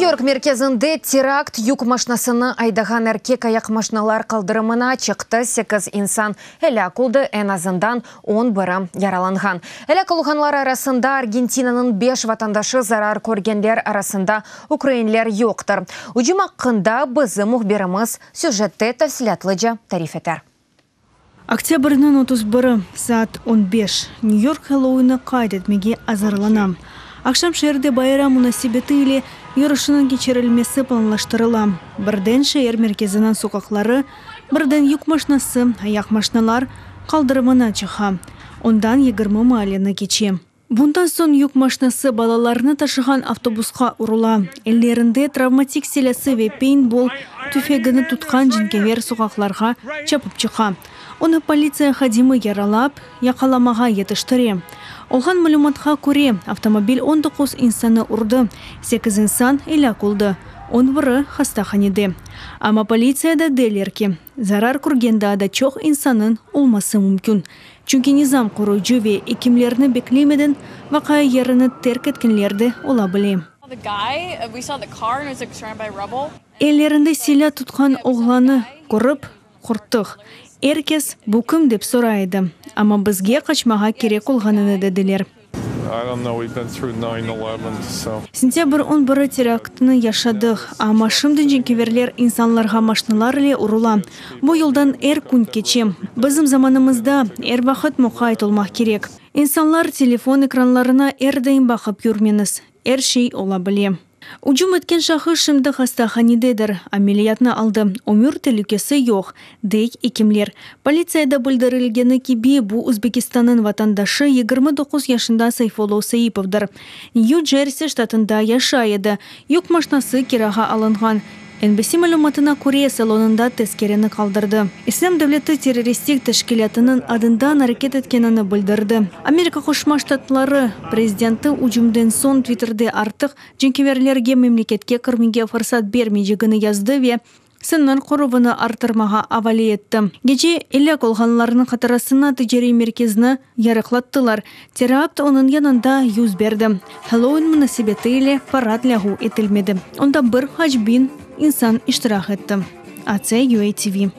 Нью-Йорк мерkezінде теракт юк машинасыны айдаған әркек аяқ машиналар қалдырымына чықты 8 инсан әлі қылды, ән азындан 11 яраланған. Әлі қылғанлар арасында Аргентинаның 5 ватандашы зарар көргендер арасында украинлер жоқтыр. Уджым аққында бізі мұхберіміз сюжетті тәфсілетліде тариф етер. Октябрьнын 31 saat 15 Нью-Йорк Хэллоуины қайдетмеге азарланам. Акшам шерде байрам мунасибети или йорышының кечерілмесі планлаштырыла. Бірден шәйер мерkezінің соқақлары, бірден юк машинасы, аяқ машиналар қалдырымына чыға. Ондан 20 малені кече. Бұндан сон юк машинасы балаларыны ташыған автобусқа ұрыла. Әллерінде травматик селесі ве пейнтбол түфегіні тұтқан жінкевер соқақларға чапып чыға. Оны полиция хадимы яралап, яқаламаға етіштіре. Олған мәліматқа көре автомобиль 19 инсаны ұрды, 8 инсан әлі қылды, 11 хастаханеде. Ама полицияда дәлерке, зарар көргенде ада чоқ инсанын олмасы мүмкін. Чүнки низам құру ве екімлеріні беклемеден вақай еріні терк еткенлерді ола біле. Әлерінде селя тұтқан оғланы көріп, құрттық. Эркес бұкым деп сұрайды. Ама бізге қачмаға керек олғаныны дәділер. Сентябрь 11 терактыны яшадық. Ама шымдың женкеверлер инсанларға машиналар ле ұрула. Бұл елдан әр күн кечем. Бізім заманымызда әр бақыт мұқа айтылмақ керек. Инсанлар телефон экранларына әрдейін бақып көрменіз. Әр шей ола біле. Уджум өткен шақы шымды хастаханедедір. Амелиятны алды. Өмір тәлікесі жоқ. Дейк екімлер. Полицияда білдірілгені кебе бұл Өзбекистанның ватандашы 29 яшында Сайфолу Саиповдыр. Нью-Джерси штатында яшайды. Юк машинасы кираға алынған. NBC мәліматына көре салонында тескерені қалдырды. Ислам дәулеті террористик тәшкилятының адындан әрекет еткенені білдірді. Америка Қошма Штатлары президенті уджумден сон Твиттерде артық женкеверлерге мемлекетке кірмеге фырсат бермейдігіні язды ве сыннан қорывыны артырмаға авали етті. Геже әлі қолғанларының қатарасына тіжері мерkezіні ярықлаттылар. Теракт оның янында юз берді. Хэллоуин мұнасибеті елі парад лягу етілмеді. Онда бір хачбин инсан иштирах етті. АЦ UATV.